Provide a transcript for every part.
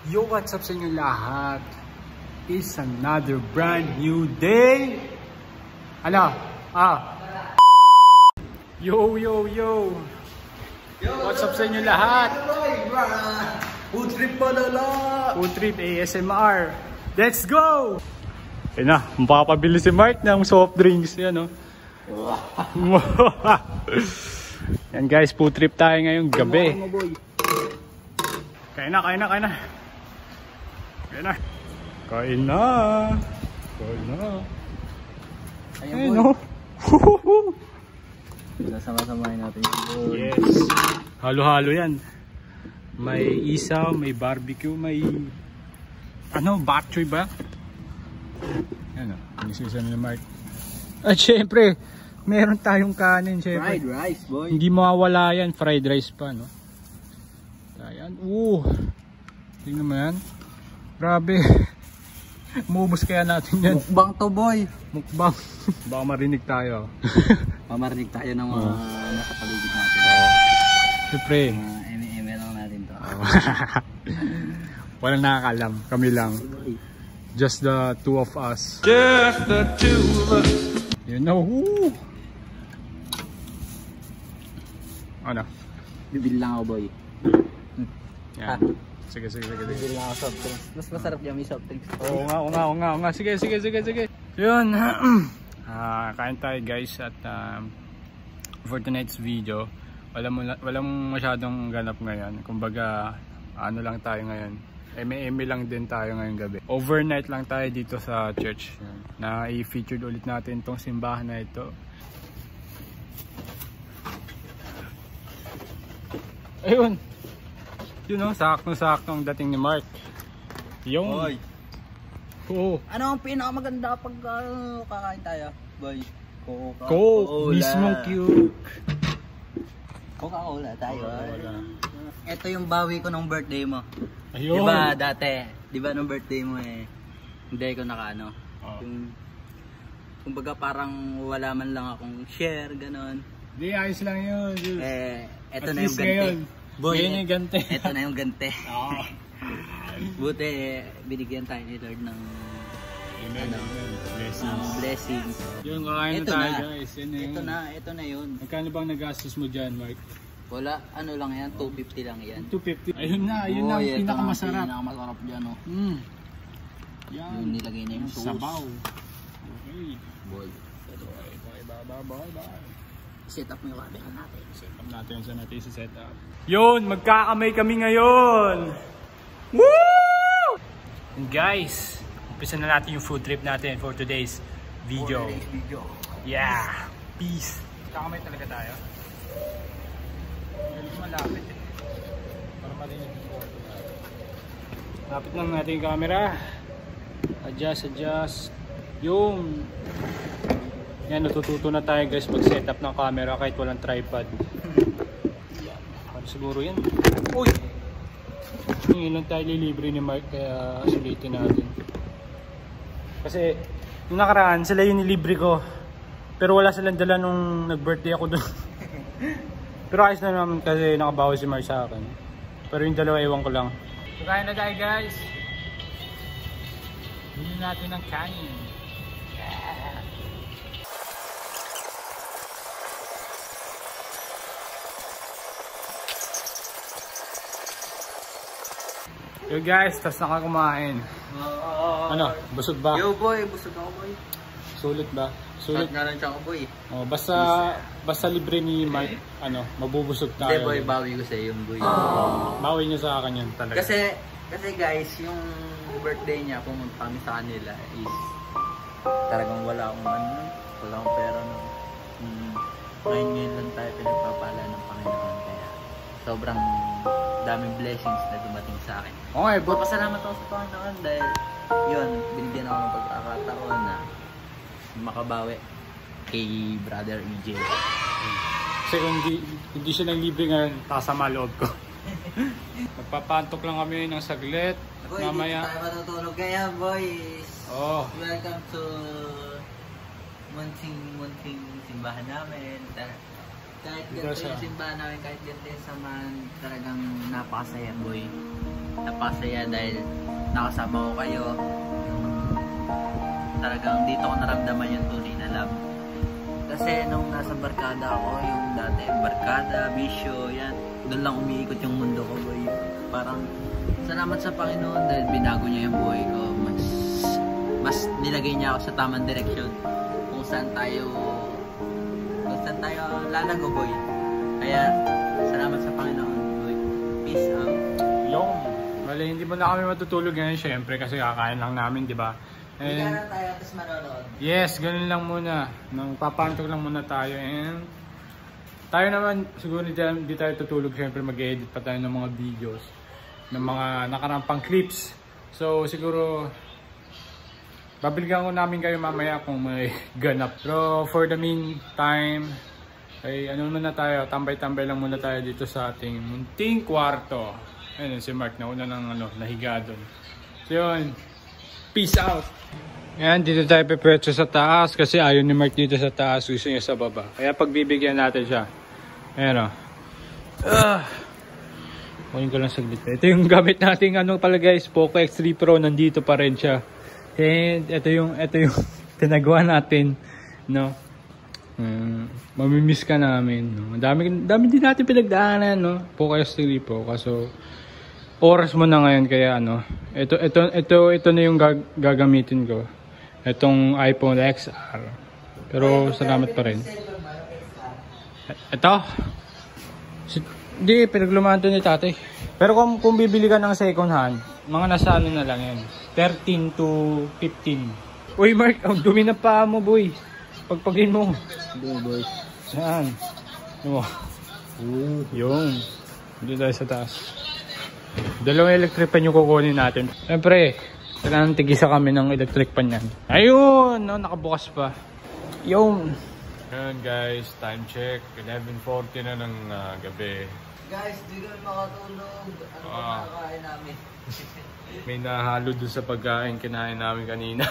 Yo, what's up sa inyo lahat? It's another brand new day. Ano? Yo. What's up sa inyo lahat? Food trip pa nala. Food trip ASMR. Let's go! Ayun na, makakabili si Mark ng soft drinks. Yan, oh. Yan guys, food trip tayo ngayong gabi. Kain na. Kain na. Ayun, no? Nasama-samahin natin. Yes. Halo-halo yan. May isaw, may barbecue, may bok choy ba? Yan o, inisisa ni Mark. At syempre, meron tayong kanin, syempre. Fried rice, boy. Hindi mawawala yan, fried rice pa, no? Ayan, tingnan mo yan. Grabe. Mubos kaya natin yan. Mukbang to, boy. Mukbang. Baka marinig tayo. Pamarinig tayo ng mga nasa paligid natin. Siyempre. Eme lang natin to. Walang nakakalam. Kami lang. Just the two of us. Just the two of us. You know. Ano? Bibili lang ako, boy. Yan. Sige. Bibili lang ako soft drinks. Mas masarap yung may soft drinks. Oo nga. Sige. Yun. Kain tayo guys at for tonight's video walang masyadong ganap ngayon. Kumbaga lang tayo ngayon. Eme lang din tayo ngayong gabi. Overnight lang tayo dito sa church. Na i-featured ulit natin tong simbahan na ito. Ayun. Yun o, saktong dating ni Mark. Yung. Boy. Oo. Ano ang pinakamaganda pag kakain tayo, boy? Coke. Mismong cute. Coca-Cola tayo. Coca-Cola. Ito yung bawi ko nung birthday mo. Ayun. Diba dati? Diba nung birthday mo hindi ko nakano. Kumbaga parang wala man lang akong share, ganon. Di, ayos lang yun. Eto na yung gante. Boy, yun yung gante. Eto na yung gante. Oo. Buti, binigyan tayo ni Lord ng blessings. Yun, kakain na tayo guys. Ito na yun. Magkano bang nagastos mo dyan, Mark? Wala, lang yan, 250 lang yan. 250. Ayun na ang pinakamasarap. Pinakamasarap dyan, oh. Yan. Yung nilagay na yung sauce. Sabaw. Okay. Boy. Bye. Set up mo yung camera natin. Set up natin saan natin set up. Yun, magkakamay kami ngayon. Woo! And guys, umpisa na natin yung food trip natin for today's video. Yeah. Peace. Magkakamay talaga tayo. Malapit para malinis yung photo. Lapit lang natin yung camera. Adjust. Yung yan, natututo na tayo guys mag setup ng camera kahit walang tripod. Yan. Ano siguro yan? Uy! Ngayon lang tayo lilibre ni Mark kaya sulitin natin. Kasi nung nakaraan sila yung nilibre ko. Pero wala silang dala nung nag-birthday ako doon. Pero ayos na naman kasi nakabawi si Mark sa akin. Pero yung dalawa ewan ko lang. So kain na tayo guys. Bili natin ng kanin. Yeah. Yo guys, tapos nakakumain. Ano? Busog ba? Yo boy, busog ako boy. Sulit ba? Sulit nga lang siya ako boy. Oh, basta libre ni Mark, mabubusog tayo. Hindi boy, bawi ko sa iyo yung boy. Bawi niyo sa akin yun talaga. Kasi guys, yung birthday niya, pumunta kami sa kanila is talagang wala akong pera no. Ngayon lang tayo pinagpapala ng Panginoon kaya sobrang daming blessings na dumating sa akin. Okay, but pasalamat ako sa Panginoon dahil yun, binigyan ako ng pagkakataon na makabawi kay Brother EJ. Kasi kung hindi siya nang libre ngayon, kasama loob ko. Magpapantok lang kami ng saglit at boy, mamaya. Boy, tayo matutulog kaya boys. Oh. Welcome to munting simbahan namin. Kahit ganito yung simbahan namin, kahit ganito yung samahan, talagang napakasaya, boy. Napakasaya dahil nakasama ko kayo. Talagang dito ko naramdaman yung tunay na love. Kasi nung nasa barkada ako, yung dati barkada, bisyo, yan. Doon lang umiikot yung mundo ko, boy. Parang salamat sa Panginoon dahil binago niya yung buhay ko. Mas nilagay niya ako sa tamang direksyon. Kung saan tayo lalago, boy. Kaya salamat sa Panginoon, boy. Peace out. Yung, bali, hindi mo na kami matutulog ngayon, syempre, kasi kakain lang namin, di ba? Hindi ka na tayo, tapos manonood. Yes, ganun lang muna. Nang papantok lang muna tayo. And tayo naman, siguro di tayo tutulog. Siyempre mag-edit pa tayo ng mga videos, ng mga nakarampang clips. So siguro, babalikan ko namin kayo mamaya kung may ganap. Pero for the meantime, ay ano muna tayo, tambay-tambay lang muna tayo dito sa ating munting kwarto. Ayun, si Mark nauna ng nahiga doon. So yun, peace out! Yan, dito tayo pepetso sa taas kasi ayaw ni Mark dito sa taas, gusto niya sa baba. Kaya pagbibigyan natin siya. Ayan o. Kunin ko lang saglit. Ito yung gamit nating pala guys, Poco X3 Pro, nandito pa rin siya. And ito yung tinagawa natin, no. Mamimiss ka namin, no. Dami din natin pinagdaanan, no. Poco X3 Pro, kaso oras mo na ngayon kaya ito na yung gagamitin ko. Itong iPhone XR. Pero salamat pa rin. Ito? Hindi, pinaglumaan to ni tatay. Pero kung bibili ka ng second hand, mga nasa na lang yan. 13 to 15. Uy Mark, ang dumi na paa mo boy. Pagpagin mo. Boy. Saan? Ano mo? Yung. Dito tayo sa taas. Dalawang electric pan yung kukunin natin. Siyempre, kailangan tigisa kami ng electric pan yan. Ayun! No, nakabukas pa. Yung. Ayun guys, time check. 11:40 na ng gabi. Guys, di kami makatulog. Ano ba makakain namin? May nahalo dun sa pagkain kinain namin kanina.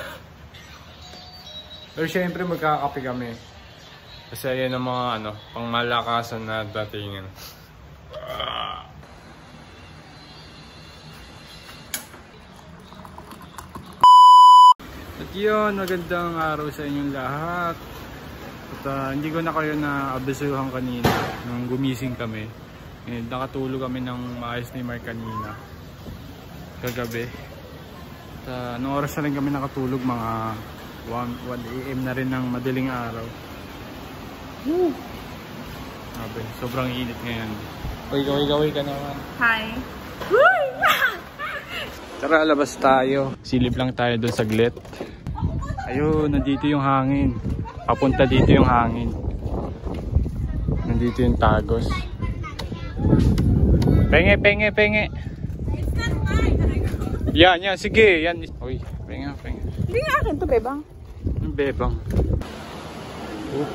Pero syempre magkakape kami. Kasi yan ang mga pangmalakasan na datingan. At yun, magandang araw sa inyong lahat. At hindi ko na kayo na-abisuhan kanina nung gumising kami. And nakatulog kami ng maayos ni Mark kanina kagabi. At anong oras na rin kami nakatulog, mga 1 AM na rin ng madaling araw. Woo! Sabi, sobrang init ngayon. Uy ka naman. Hi! Tara, labas tayo. Silip lang tayo doon saglit. Ayun, nandito yung hangin. Papunta dito yung hangin. Nandito yung Tagos. Penge. Yan, sige. Yan. Uy, penge. Hindi nga akin to, Bebang. Yung Bebang.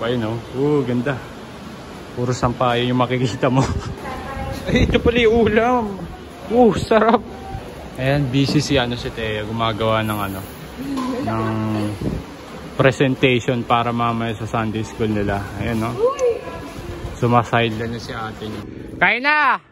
Ayun ganda. Puro sampayan yung makikita mo. Ay, ito pala yung ulam. Sarap. Ayan, busy si Thea, gumagawa ng ng presentation para mamaya sa Sunday school nila. Ayan, no? Sumaside na si ate niya. Kain na!